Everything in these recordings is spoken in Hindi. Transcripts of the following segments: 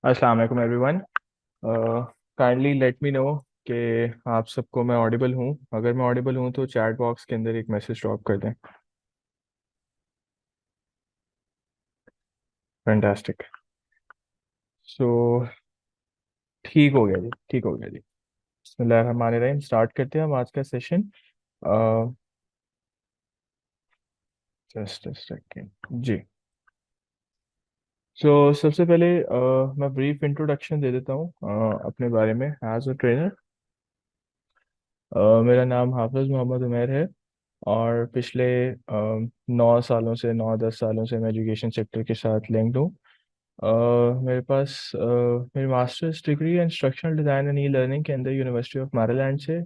अस्सलाम वालेकुम everyone. Kindly let me know कि आप सबको मैं ऑडिबल हूँ। अगर मैं ऑडिबल हूँ तो चैट बॉक्स के अंदर एक मैसेज ड्रॉप कर दें। फैंटास्टिक। सो ठीक हो गया जी, ठीक हो गया जी। बिस्मिल्लाहिर्रहमानिर्रहीम, स्टार्ट करते हैं हम आज का सेशन। जस्ट सेकेंड जी। सबसे पहले मैं ब्रीफ इंट्रोडक्शन दे देता हूँ अपने बारे में एज अ ट्रेनर। मेरा नाम हाफिज मोहम्मद उमैर है और पिछले 9 सालों से 9-10 सालों से मैं एजुकेशन सेक्टर के साथ लिंक्ड हूँ। मेरे पास मेरी masters degree instructional design and e learning के अंदर यूनिवर्सिटी ऑफ मैरीलैंड से,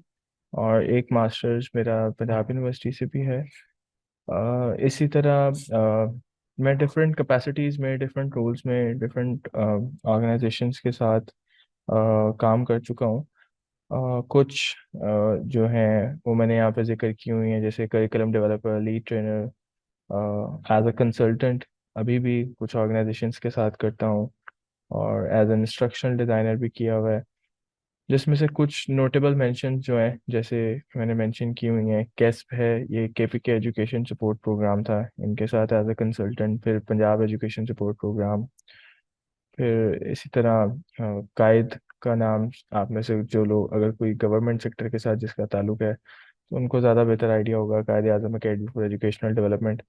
और एक मास्टर्स मेरा पंजाब यूनिवर्सिटी से भी है। इसी तरह मैं डिफरेंट कैपेसिटीज़ में, डिफरेंट रोल्स में, डिफरेंट ऑर्गेनाइजेशंस के साथ काम कर चुका हूँ। कुछ जो हैं वो मैंने यहाँ पे जिक्र की हुई हैं, जैसे curriculum developer, lead trainer, as a consultant अभी भी कुछ ऑर्गेनाइजेशंस के साथ करता हूँ, और एज एन इंस्ट्रक्शनल डिज़ाइनर भी किया हुआ है। जिसमें से कुछ नोटेबल मेंशन जो हैं, जैसे मैंने मेंशन की हुई हैं, कैस्प है, ये केपीके एजुकेशन सपोर्ट प्रोग्राम था, इनके साथ एज अ कंसल्टेंट। फिर पंजाब एजुकेशन सपोर्ट प्रोग्राम। फिर इसी तरह कायद का नाम, आप में से जो लोग, अगर कोई गवर्नमेंट सेक्टर के साथ जिसका ताल्लुक है तो उनको ज़्यादा बेहतर आइडिया होगा, कायद आज़म अकेडमी फॉर एजुकेशनल डेवलपमेंट।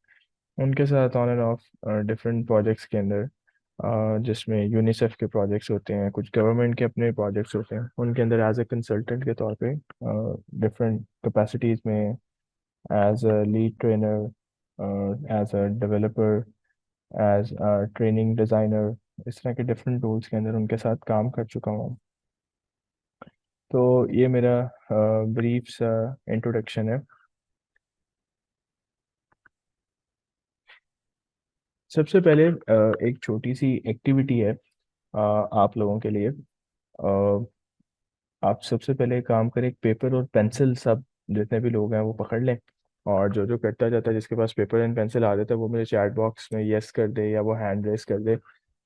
उनके साथ on end of different projects के अंदर, जिसमें यूनिसेफ के प्रोजेक्ट्स होते हैं, कुछ गवर्नमेंट के अपने प्रोजेक्ट्स होते हैं, उनके अंदर एज ए कंसल्टेंट के तौर पे डिफरेंट कैपेसिटीज़ में, as a lead trainer, as a developer, as a training designer, इस तरह के डिफरेंट रोल्स के अंदर उनके साथ काम कर चुका हूँ। तो ये मेरा ब्रीफ सा इंट्रोडक्शन है। सबसे पहले एक छोटी सी एक्टिविटी है आप लोगों के लिए। आप सबसे पहले एक काम करें, एक पेपर और पेंसिल, सब जितने भी लोग हैं वो पकड़ लें, और जो जो करता जाता है, जिसके पास पेपर एंड पेंसिल आ जाता है, वो मेरे चैट बॉक्स में यस कर दे या वो हैंड रेस कर दे।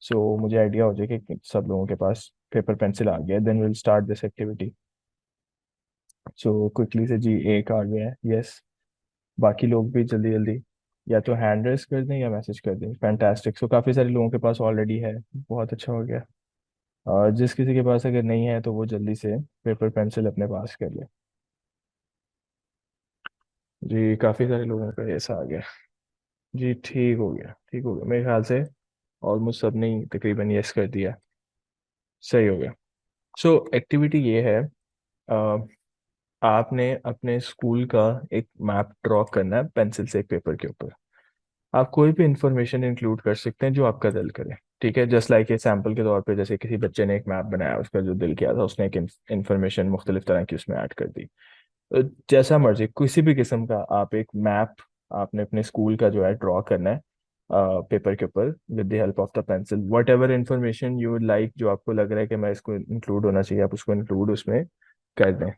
सो मुझे आइडिया हो जाए कि सब लोगों के पास पेपर पेंसिल आ गया। Then will start this activity. So quickly से जी, एक आ गया है, यस। बाकी लोग भी जल्दी जल्दी या तो हैंड रेस कर दें या मैसेज कर दें। फैंटास्टिक। सो काफ़ी सारे लोगों के पास ऑलरेडी है, बहुत अच्छा हो गया। और जिस किसी के पास अगर नहीं है तो वो जल्दी से पेपर पेंसिल अपने पास कर ले। जी, काफ़ी सारे लोगों का ऐसा आ गया। जी, ठीक हो गया, ठीक हो गया मेरे ख्याल से। ऑलमोस्ट सब ने ही तकरीबन यस कर दिया। सही हो गया। सो एक्टिविटी ये है, अ, आपने अपने स्कूल का एक मैप ड्रॉ करना है पेंसिल से एक पेपर के ऊपर। आप कोई भी इंफॉर्मेशन इंक्लूड कर सकते हैं जो आपका दिल करे। ठीक है, जस्ट लाइक ए सैम्पल के तौर पे, जैसे किसी बच्चे ने एक मैप बनाया, उसका जो दिल किया था, उसने एक इंफॉर्मेशन मुख्तलिफ तरह की उसमें ऐड कर दी। जैसा मर्जी किसी भी किस्म का आप एक मैप आपने अपने स्कूल का जो है ड्रॉ करना है पेपर के ऊपर with the help of the pencil. What ever information you like, जो आपको लग रहा है कि मैं इसको इंक्लूड होना चाहिए, आप उसको इंक्लूड उसमें कर दें।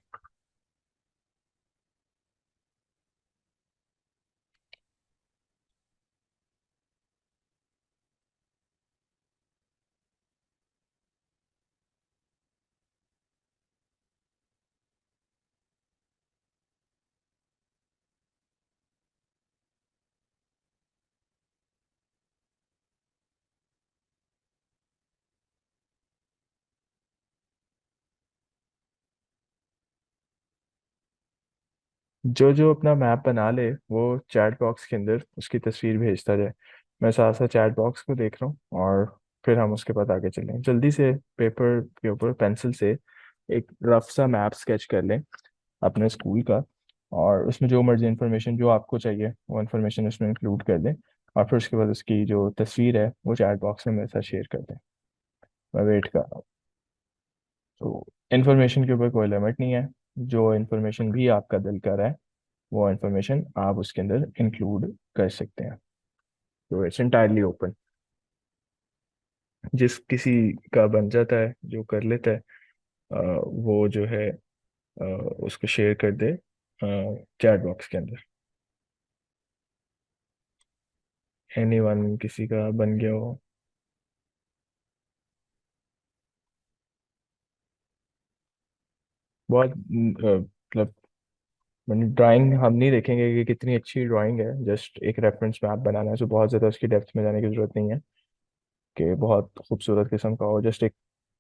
जो जो अपना मैप बना ले वो चैट बॉक्स के अंदर उसकी तस्वीर भेजता जाए। मैं साथ साथ चैट बॉक्स को देख रहा हूँ, और फिर हम उसके बाद आगे चलें। जल्दी से पेपर के ऊपर पेंसिल से एक रफ सा मैप स्केच कर लें अपने स्कूल का, और उसमें जो मर्जी इंफॉर्मेशन जो आपको चाहिए वो इंफॉर्मेशन उसमें इंक्लूड कर दें। और फिर उसके बाद उसकी जो तस्वीर है वो चैट बॉक्स में मेरे साथ शेयर कर दें। मैं वेट कर रहा हूँ। तो इन्फॉर्मेशन के ऊपर कोई लिमिट नहीं है, जो इन्फॉर्मेशन भी आपका दिल कर रहा है वो इन्फॉर्मेशन आप उसके अंदर इंक्लूड कर सकते हैं। तो इट्स इंटायरली ओपन। जिस किसी का बन जाता है, जो कर लेता है, वो जो है अ, उसको शेयर कर दे चैट बॉक्स के अंदर। एनीवन, किसी का बन गया हो। बहुत मतलब मैंने ड्राइंग हम नहीं देखेंगे कि कितनी अच्छी ड्राइंग है, जस्ट एक रेफरेंस मैप बनाना है, सो बहुत ज़्यादा उसकी डेप्थ में जाने की जरूरत नहीं है कि बहुत खूबसूरत किस्म का हो, जस्ट एक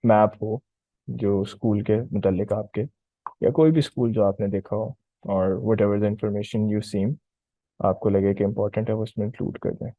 मैप हो जो स्कूल के मुतल्लिक आपके, या कोई भी स्कूल जो आपने देखा हो, और what ever the information you seem आपको लगे कि इम्पोर्टेंट है वो उसमें इंक्लूड कर दें।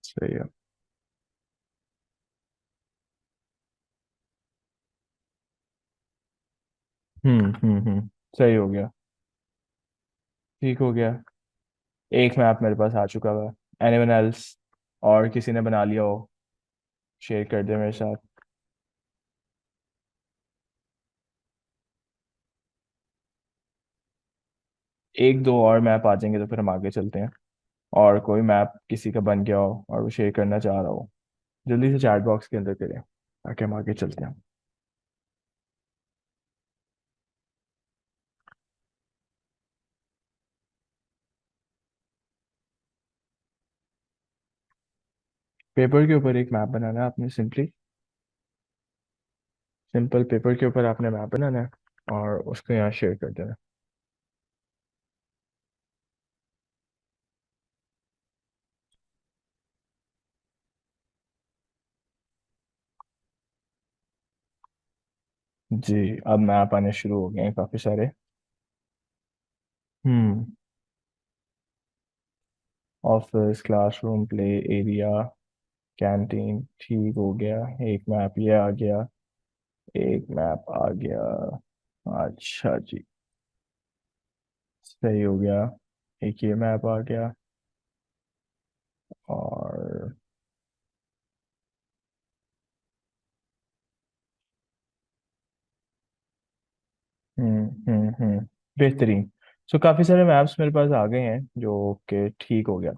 सही है। सही हो गया। ठीक हो गया। एक मैप मेरे पास आ चुका हुआ है, एनीवन एल्स? और किसी ने बना लिया हो, शेयर कर दे मेरे साथ। एक दो और मैप आ जाएंगे तो फिर हम आगे चलते हैं। और कोई मैप किसी का बन गया हो और वो शेयर करना चाह रहा हो, जल्दी से चैट बॉक्स के अंदर करें ताकि हम आगे चलते हैं। पेपर के ऊपर एक मैप बनाना है आपने, सिंपली सिंपल पेपर के ऊपर आपने मैप बनाना है और उसको यहाँ शेयर कर देना है। जी, अब मैप आने शुरू हो गए हैं काफ़ी सारे। Hmm. Office, classroom, play area, canteen, ठीक हो गया। एक मैप ये आ गया, एक मैप आ गया। अच्छा जी, सही हो गया। एक ये मैप आ गया। और बेहतरीन। सो काफ़ी सारे मैप्स मेरे पास आ गए हैं जो कि ठीक हो गया।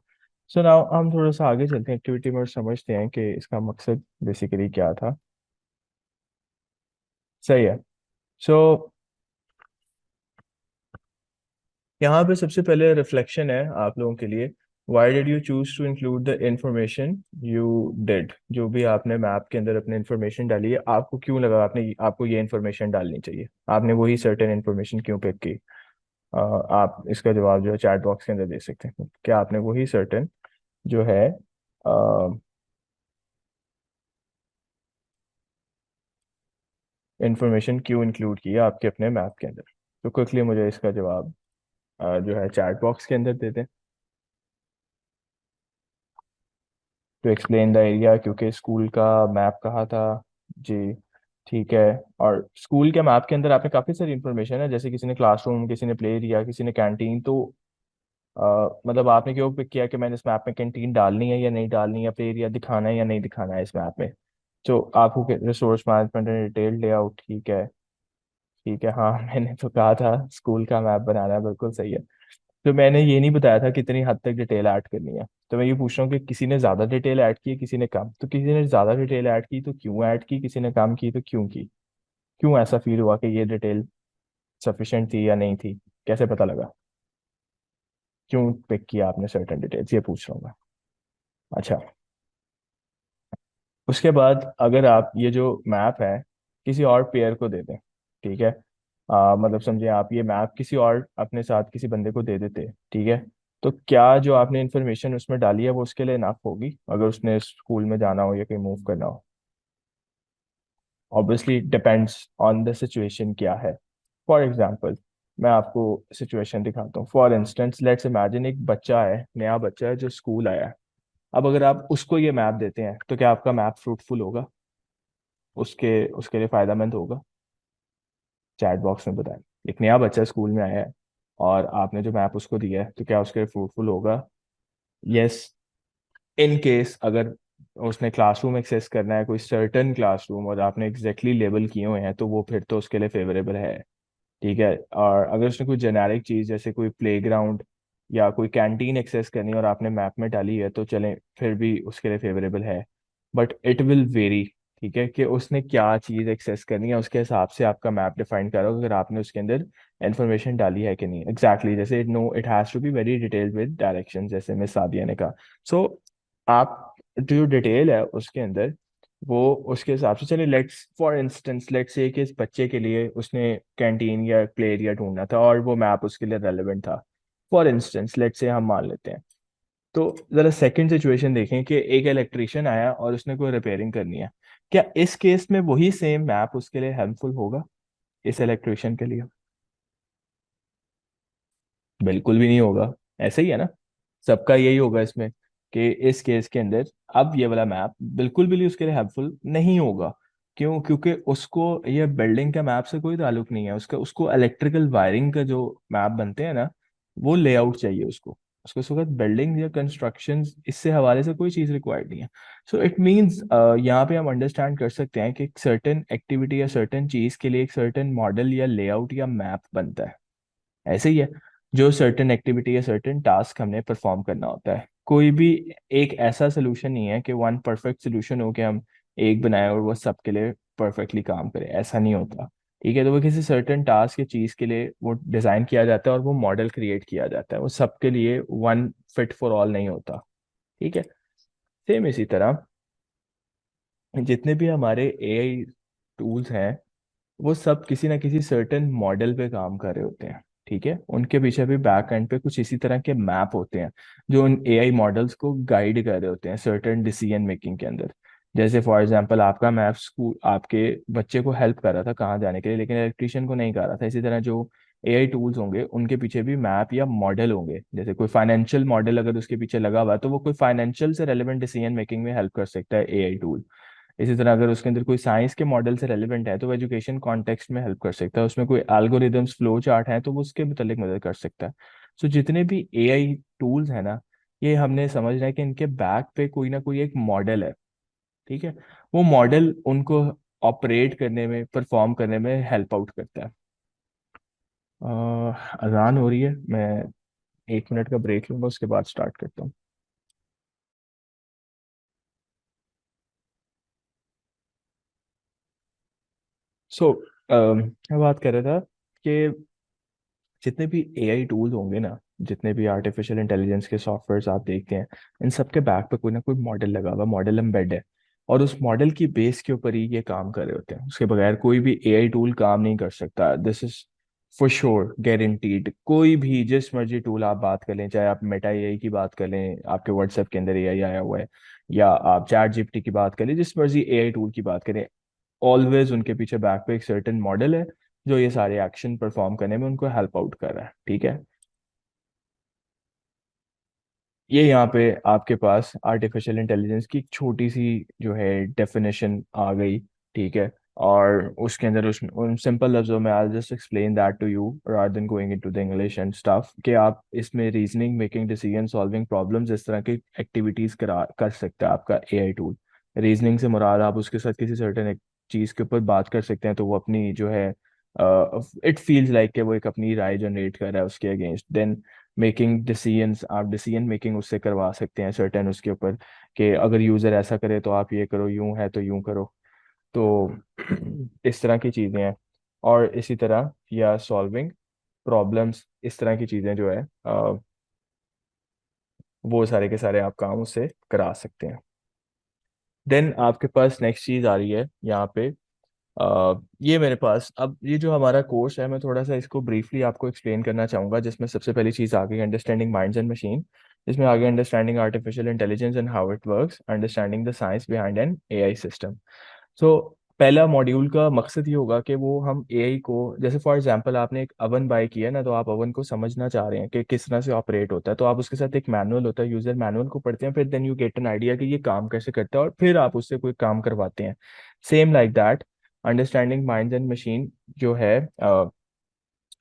सो नाउ हम थोड़ा सा आगे चलते हैं एक्टिविटी में और समझते हैं कि इसका मकसद बेसिकली क्या था। सही है। सो यहाँ पे सबसे पहले रिफ्लेक्शन है आप लोगों के लिए। Why did you choose to include the information you did? जो भी आपने मैप के अंदर अपने इंफॉर्मेशन डाली है, आपको क्यों लगा आपने आपको ये इंफॉर्मेशन डालनी चाहिए? आपने वही सर्टेन इंफॉर्मेशन क्यों पिक की? आप इसका जवाब जो है चैट बॉक्स के अंदर दे सकते हैं। क्या आपने वही सर्टेन जो है इंफॉर्मेशन क्यों इंक्लूड की है आपके अपने मैप के अंदर? तो क्विकली मुझे इसका जवाब जो है चैट बॉक्स के अंदर दे दें। टू एक्सप्लेन द एरिया, क्योंकि स्कूल का मैप कहाँ था। जी, ठीक है। और स्कूल के मैप के अंदर आपने काफ़ी सारी इंफॉर्मेशन है, जैसे किसी ने क्लासरूम, किसी ने प्ले एरिया, किसी ने कैंटीन। तो मतलब आपने क्यों पिक किया कि मैंने इस मैप में कैंटीन डालनी है या नहीं डालनी है, प्ले एरिया दिखाना है या नहीं दिखाना है इस मैप में? तो आपको resource management and detail layout, ठीक है। ठीक है, हाँ मैंने तो कहा था स्कूल का मैप बनाना है, बिल्कुल सही है। तो मैंने ये नहीं बताया था कितनी हद तक डिटेल ऐड करनी है। तो मैं ये पूछ रहा हूँ कि किसी ने ज्यादा डिटेल ऐड की है, किसी ने कम? तो किसी ने ज्यादा डिटेल ऐड की तो क्यों ऐड की, किसी ने कम की तो क्यों की? क्यों ऐसा फील हुआ कि ये डिटेल सफिशिएंट थी या नहीं थी? कैसे पता लगा? क्यों पिक किया आपने सर्टेन डिटेल्स, ये पूछ रहा हूँ मैं। अच्छा, उसके बाद अगर आप ये जो मैप है किसी और पेयर को दे दें, ठीक है। मतलब समझे आप ये मैप किसी और अपने साथ किसी बंदे को दे देते, ठीक है। तो क्या जो आपने इंफॉर्मेशन उसमें डाली है वो उसके लिए इनफ होगी अगर उसने स्कूल में जाना हो या कहीं मूव करना हो? Obviously depends on the situation क्या है। फॉर एग्जाम्पल, मैं आपको सिचुएशन दिखाता हूँ। फॉर इंस्टेंस लेट्स इमेजिन एक बच्चा है, नया बच्चा है जो स्कूल आया है। अब अगर आप उसको ये मैप देते हैं तो क्या आपका मैप फ्रूटफुल होगा? उसके उसके लिए फायदामंद होगा? चैट बॉक्स में बताएं। एक नया बच्चा स्कूल में आया है और आपने जो मैप उसको दिया है, तो क्या उसके लिए फ्रूटफुल होगा? यस। इन केस अगर उसने क्लासरूम एक्सेस करना है, कोई सर्टन क्लासरूम, और आपने एग्जैक्टली लेबल किए हुए हैं, तो वो फिर तो उसके लिए फेवरेबल है। ठीक है। और अगर उसने कोई जेनेरिक चीज़ जैसे कोई प्लेग्राउंड या कोई कैंटीन एक्सेस करनी है और आपने मैप में डाली है, तो चलें, फिर भी उसके लिए फेवरेबल है। बट इट विल वेरी, ठीक है, कि उसने क्या चीज़ एक्सेस करनी है, उसके हिसाब से आपका मैप डिफाइन करो अगर आपने उसके अंदर इन्फॉर्मेशन डाली है कि नहीं। एग्जैक्टली जैसे no, it has to be very detailed with direction, जैसे मिस सादिया ने कहा। सो आप जो डिटेल है उसके अंदर, वो उसके हिसाब से चले। Let's for instance, let's say कि इस बच्चे के लिए उसने कैंटीन या प्ले एरिया ढूंढना था और वो मैप उसके लिए रेलेवेंट था। फॉर इंस्टेंस लेट्स से हम मान लेते हैं। तो जरा सेकंड सिचुएशन देखें कि एक इलेक्ट्रिशियन आया और उसने कोई रिपेयरिंग करनी है। क्या इस केस में वही सेम मैप उसके लिए हेल्पफुल होगा इस इलेक्ट्रिशियन के लिए? बिल्कुल भी नहीं होगा। ऐसे ही है ना, सबका यही होगा इसमें, कि इस केस के अंदर अब ये वाला मैप बिल्कुल भी उसके लिए हेल्पफुल नहीं होगा। क्यों? क्योंकि उसको ये बिल्डिंग का मैप से कोई ताल्लुक नहीं है, उसका उसको इलेक्ट्रिकल वायरिंग का जो मैप बनते हैं ना, वो लेआउट चाहिए उसको। उसको उस वक्त बिल्डिंग या कंस्ट्रक्शन इससे हवाले से कोई चीज़ रिक्वायर्ड नहीं है। सो इट मीन्स यहाँ पे हम अंडरस्टैंड कर सकते हैं कि एक सर्टेन एक्टिविटी या सर्टेन चीज़ के लिए एक सर्टेन मॉडल या लेआउट या मैप बनता है। ऐसे ही है, जो सर्टेन एक्टिविटी या सर्टेन टास्क हमने परफॉर्म करना होता है। कोई भी एक ऐसा सोल्यूशन नहीं है कि वन परफेक्ट सोल्यूशन हो कि हम एक बनाए और वो सबके लिए परफेक्टली काम करे, ऐसा नहीं होता। ठीक है, तो वो किसी सर्टेन टास्क या चीज़ के लिए वो डिज़ाइन किया जाता है और वो मॉडल क्रिएट किया जाता है, वो सबके लिए वन फिट फॉर ऑल नहीं होता। ठीक है। सेम इसी तरह जितने भी हमारे एआई टूल्स हैं, वो सब किसी ना किसी सर्टेन मॉडल पे काम कर रहे होते हैं। ठीक है, उनके पीछे भी बैक एंड पे कुछ इसी तरह के मैप होते हैं जो उन एआई मॉडल्स को गाइड कर रहे होते हैं सर्टेन डिसीजन मेकिंग के अंदर। जैसे फॉर एग्जांपल आपका मैप स्कूल आपके बच्चे को हेल्प कर रहा था कहाँ जाने के लिए, लेकिन इलेक्ट्रिशियन को नहीं कर रहा था। इसी तरह जो एआई टूल्स होंगे उनके पीछे भी मैप या मॉडल होंगे। जैसे कोई फाइनेंशियल मॉडल अगर उसके पीछे लगा हुआ है, तो वो कोई फाइनेंशियल से रेलेवेंट डिसीजन मेकिंग में हेल्प कर सकता है एआई टूल। इसी तरह अगर उसके अंदर कोई साइंस के मॉडल से रेलिवेंट है, तो वो एजुकेशन कॉन्टेक्स्ट में हेल्प कर सकता है। उसमें कोई एल्गोरिदम्स फ्लो चार्ट है, तो वो उसके मुतालिक मदद कर सकता है। सो जितने भी एआई टूल्स हैं ना, ये हमने समझना है कि इनके बैक पे कोई ना कोई एक मॉडल है। ठीक है, वो मॉडल उनको ऑपरेट करने में, परफॉर्म करने में हेल्प आउट करता है। अजान हो रही है, मैं 1 मिनट का ब्रेक लूंगा, उसके बाद स्टार्ट करता हूँ। सो मैं बात कर रहा था कि जितने भी एआई टूल्स होंगे ना, जितने भी आर्टिफिशियल इंटेलिजेंस के सॉफ्टवेयर्स आप देखते हैं, इन सब के बैक पे कोई ना कोई मॉडल लगा हुआ, मॉडल एम्बेड है। और उस मॉडल की बेस के ऊपर ही ये काम कर रहे होते हैं। उसके बगैर कोई भी एआई टूल काम नहीं कर सकता। This is for sure guaranteed. कोई भी जिस मर्जी टूल आप बात कर लें, चाहे आप मेटा एआई की बात कर लें, आपके व्हाट्सएप के अंदर एआई आया हुआ है, या आप चैट जीपीटी की बात करें, जिस मर्जी एआई टूल की बात करें, ऑलवेज उनके पीछे बैक पे एक सर्टेन मॉडल है जो ये सारे एक्शन परफॉर्म करने में उनको हेल्प आउट कर रहा है। ठीक है। ये यहाँ पे आपके पास आर्टिफिशियल इंटेलिजेंस की एक छोटी सी जो है डेफिनेशन आ गई। ठीक है। और उसके अंदर उन सिंपल लफ्जों में I just explain that to you rather than going into the English and stuff, कि आप इसमें reasoning, making decision, solving problems, इस तरह की एक्टिविटीज करा कर सकता है आपका एआई टूल। रीजनिंग से मुराद आप उसके साथ किसी सर्टेन चीज के ऊपर बात कर सकते हैं, तो वो अपनी जो है इट फील्स लाइक कि वो एक अपनी राय जनरेट कर रहा है उसके अगेंस्ट। देन मेकिंग डिसीजंस, आप डिसीजन मेकिंग उससे करवा सकते हैं सर्टेन उसके ऊपर, कि अगर यूज़र ऐसा करे तो आप ये करो, यूं है तो यूं करो। तो इस तरह की चीज़ें हैं। और इसी तरह या सॉल्विंग प्रॉब्लम्स, इस तरह की चीज़ें जो है वो सारे के सारे आप काम उससे करा सकते हैं। देन आपके पास नेक्स्ट चीज़ आ रही है यहाँ पे। ये मेरे पास अब ये जो हमारा कोर्स है, मैं थोड़ा सा इसको ब्रीफली आपको एक्सप्लेन करना चाहूँगा, जिसमें सबसे पहली चीज़ आ गई अंडरस्टैंडिंग माइंड्स एंड मशीन। जिसमें आगे understanding artificial intelligence and how it works, understanding the science behind an AI system. So पहला मॉड्यूल का मकसद ये होगा कि वो हम एआई को, जैसे फॉर एग्जांपल आपने एक अवन बाय किया ना, तो आप अवन को समझना चाह रहे हैं कि किस तरह से ऑपरेट होता है, तो आप उसके साथ एक मैनुअल होता है, यूजर मैनुअल को पढ़ते हैं, फिर then you get an idea कि ये काम कैसे करता है, और फिर आप उससे कोई काम करवाते हैं। Same like that understanding minds and machine जो है,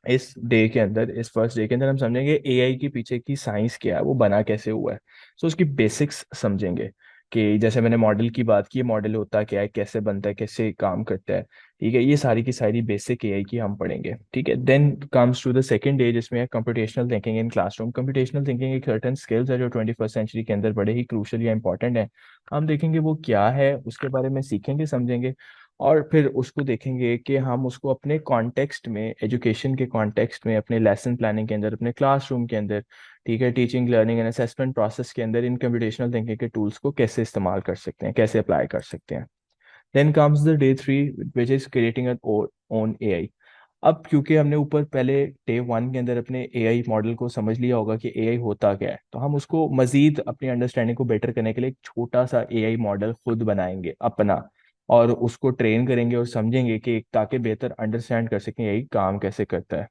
इस डे के अंदर, इस फर्स्ट डे के अंदर हम समझेंगे एआई के पीछे की साइंस क्या है, वो बना कैसे हुआ है। सो उसकी बेसिक्स समझेंगे। कि जैसे मैंने मॉडल की बात की, मॉडल होता क्या है, कैसे बनता है, कैसे काम करता है। ठीक है, ये सारी की सारी बेसिक एआई की हम पढ़ेंगे। ठीक है, then comes to the second age, इसमें है computational thinking in classroom. Computational thinking एक सर्टेन स्किल्स है जो 21st सेंचुरी के अंदर बड़े ही क्रूशल या इंपॉर्टेंट है। हम देखेंगे वो क्या है, उसके बारे में सीखेंगे, समझेंगे, और फिर उसको देखेंगे कि हम उसको अपने कॉन्टेक्स्ट में, एजुकेशन के कॉन्टेक्स्ट में, अपने लेसन प्लानिंग के अंदर, अपने क्लासरूम के अंदर, ठीक है, teaching learning and assessment process के अंदर इन कंप्यूटेशनल थिंकिंग के टूल्स को कैसे इस्तेमाल कर सकते हैं, कैसे अप्लाई कर सकते हैं। Then comes the day 3, which is creating an own AI. अब क्योंकि हमने ऊपर पहले डे 1 के अंदर अपने एआई मॉडल को समझ लिया होगा कि एआई होता क्या है, तो हम उसको मजीद अपनी अंडरस्टैंडिंग को बेटर करने के लिए एक छोटा सा एआई मॉडल खुद बनाएंगे अपना, और उसको ट्रेन करेंगे और समझेंगे कि ताकि बेहतर अंडरस्टैंड कर सकें यही काम कैसे करता है।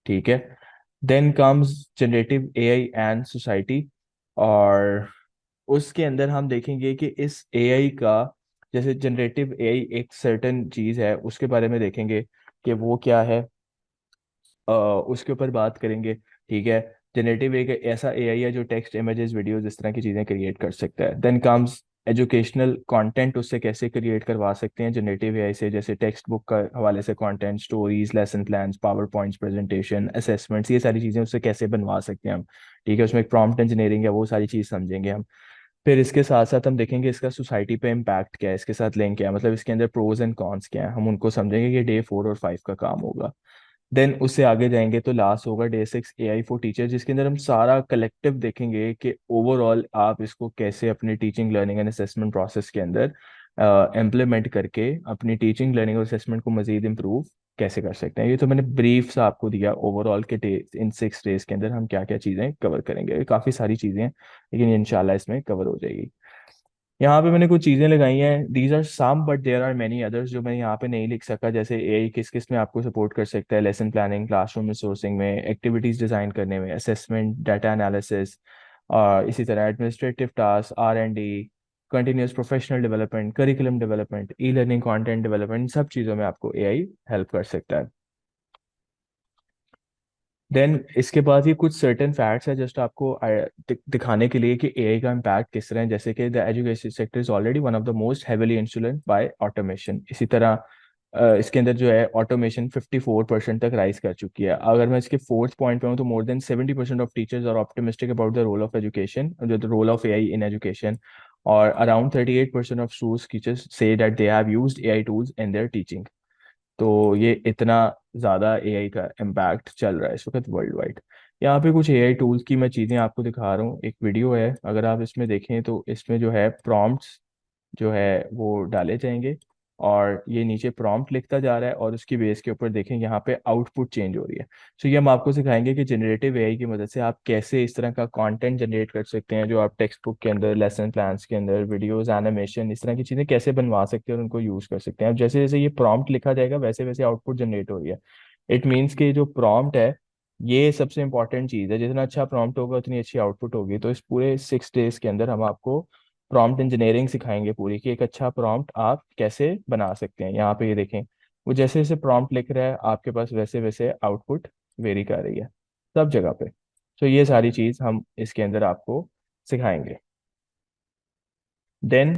ठीक है, then comes generative AI and society. और उसके अंदर हम देखेंगे कि इस एआई का, जैसे जनरेटिव एआई एक सर्टेन चीज है, उसके बारे में देखेंगे कि वो क्या है, उसके ऊपर बात करेंगे। ठीक है, जनरेटिव एक ऐसा एआई है जो टेक्स्ट, इमेजेस, वीडियोस, इस तरह की चीजें क्रिएट कर सकता है। देन कम्स एजुकेशनल कंटेंट, उससे कैसे क्रिएट करवा सकते हैं जनरेटिव एआई से, जैसे टेक्स्ट बुक का हवाले से content, stories, lesson plans, power points, presentation, assessments, ये सारी चीजें उससे कैसे बनवा सकते हैं हम। ठीक है, उसमें एक प्रॉम्प्ट इंजीनियरिंग है, वो सारी चीज समझेंगे हम। फिर इसके साथ साथ हम देखेंगे इसका सोसाइटी पे इम्पैक्ट क्या है, इसके साथ लिंक क्या है, मतलब इसके अंदर प्रोज एंड कॉन्स क्या है, हम उनको समझेंगे। कि डे 4 और 5 का काम होगा। देन उससे आगे जाएंगे तो लास्ट होगा डे 6, एआई फॉर टीचर, जिसके अंदर हम सारा कलेक्टिव देखेंगे कि ओवरऑल आप इसको कैसे अपने teaching learning and assessment process के अंदर इम्प्लीमेंट करके अपनी टीचिंग लर्निंग और असेसमेंट को मजीद इम्प्रूव कैसे कर सकते हैं। ये तो मैंने ब्रीफ सा आपको दिया ओवरऑल के डे, इन 6 डेज के अंदर हम क्या क्या चीज़ें कवर करेंगे। ये काफ़ी सारी चीज़ें हैं, लेकिन इंशाल्लाह इसमें कवर हो जाएगी। यहाँ पे मैंने कुछ चीजें लगाई हैं, these are some but there are many others जो मैं यहाँ पे नहीं लिख सका। जैसे एआई किस किस में आपको सपोर्ट कर सकता है, लेसन प्लानिंग, क्लासरूम रिसोर्सिंग में, एक्टिविटीज डिजाइन करने में, असेसमेंट, डाटा एनालिसिस, और इसी तरह administrative task, R&D, continuous professional development, curriculum development, e learning content development, इन सब चीज़ों में आपको एआई हेल्प कर सकता है। देन इसके बाद ये कुछ सर्टेन फैक्ट्स है जस्ट आपको दिखाने के लिए कि एआई का इम्पैक्ट किस तरह है। जैसे कि the education sector is already one of the most heavily influenced by automation. इसी तरह इसके अंदर जो है ऑटोमेशन 54% तक राइज कर चुकी है। अगर मैं इसके फोर्थ पॉइंट पे हूँ तो more than 70% of teachers are optimistic about the role of education, the role of AI in education. और around 38% of school teachers say that they have used AI tools in their teaching. तो ये इतना ज़्यादा एआई का इम्पैक्ट चल रहा है इस वक्त वर्ल्ड वाइड। यहाँ पे कुछ एआई टूल्स की मैं चीज़ें आपको दिखा रहा हूँ, एक वीडियो है, अगर आप इसमें देखें तो इसमें जो है प्रॉम्प्ट्स जो है वो डाले जाएंगे, और ये नीचे प्रॉम्प्ट लिखता जा रहा है, और उसकी बेस के ऊपर देखें यहाँ पे आउटपुट चेंज हो रही है। सो ये हम आपको सिखाएंगे कि जनरेटिव एआई की मदद से आप कैसे इस तरह का कंटेंट जनरेट कर सकते हैं जो आप टेक्स्ट बुक के अंदर, लेसन प्लान्स के अंदर, वीडियोस, एनिमेशन, इस तरह की चीज़ें कैसे बनवा सकते हैं और उनको यूज़ कर सकते हैं। अब जैसे जैसे ये प्रॉम्प्ट लिखा जाएगा वैसे वैसे आउटपुट जनरेट हो रही है। इट मीन्स कि जो प्रॉम्प्ट है ये सबसे इंपॉर्टेंट चीज़ है, जितना अच्छा प्रॉम्प्ट होगा उतनी अच्छी आउटपुट होगी। तो इस पूरे 6 डेज के अंदर हम आपको प्रॉम्प्ट इंजीनियरिंग सिखाएंगे पूरी, कि एक अच्छा प्रॉम्प्ट आप कैसे बना सकते हैं। यहाँ पे ये देखें, वो जैसे जैसे प्रॉम्प्ट लिख रहा है आपके पास वैसे वैसे आउटपुट वेरी कर रही है सब जगह पे। तो ये सारी चीज़ हम इसके अंदर आपको सिखाएंगे। देन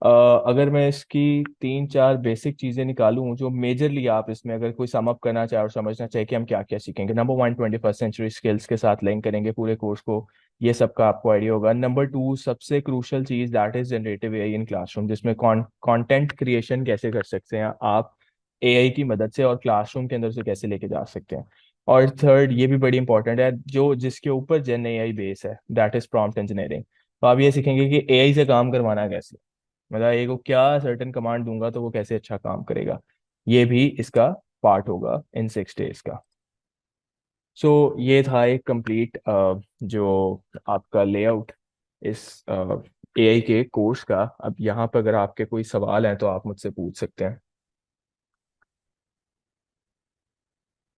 अगर मैं इसकी 3 4 बेसिक चीजें निकालूं जो मेजरली आप इसमें अगर कोई सम अप करना चाहे और समझना चाहे कि हम क्या क्या सीखेंगे। नंबर 1, 21st सेंचुरी स्किल्स के साथ लिंक करेंगे पूरे कोर्स को, ये सबका आपको आइडिया होगा। नंबर 2, सबसे क्रूशल चीज, that is generative AI in classroom, जिसमें कंटेंट क्रिएशन कैसे कर सकते हैं आप एआई की मदद से, और क्लासरूम के अंदर से कैसे लेके जा सकते हैं। और थर्ड, ये भी बड़ी इंपॉर्टेंट है, जो जिसके ऊपर जेन एआई बेस है, दैट इज प्रॉम्प्ट इंजीनियरिंग। तो आप ये सीखेंगे कि एआई से काम करवाना कैसे, मतलब ए को क्या सर्टेन कमांड दूंगा तो वो कैसे अच्छा काम करेगा। ये भी इसका पार्ट होगा इन 6 डेज का। सो ये था एक कंप्लीट जो आपका लेआउट इस एआई के कोर्स का। अब यहाँ पर अगर आपके कोई सवाल हैं तो आप मुझसे पूछ सकते हैं।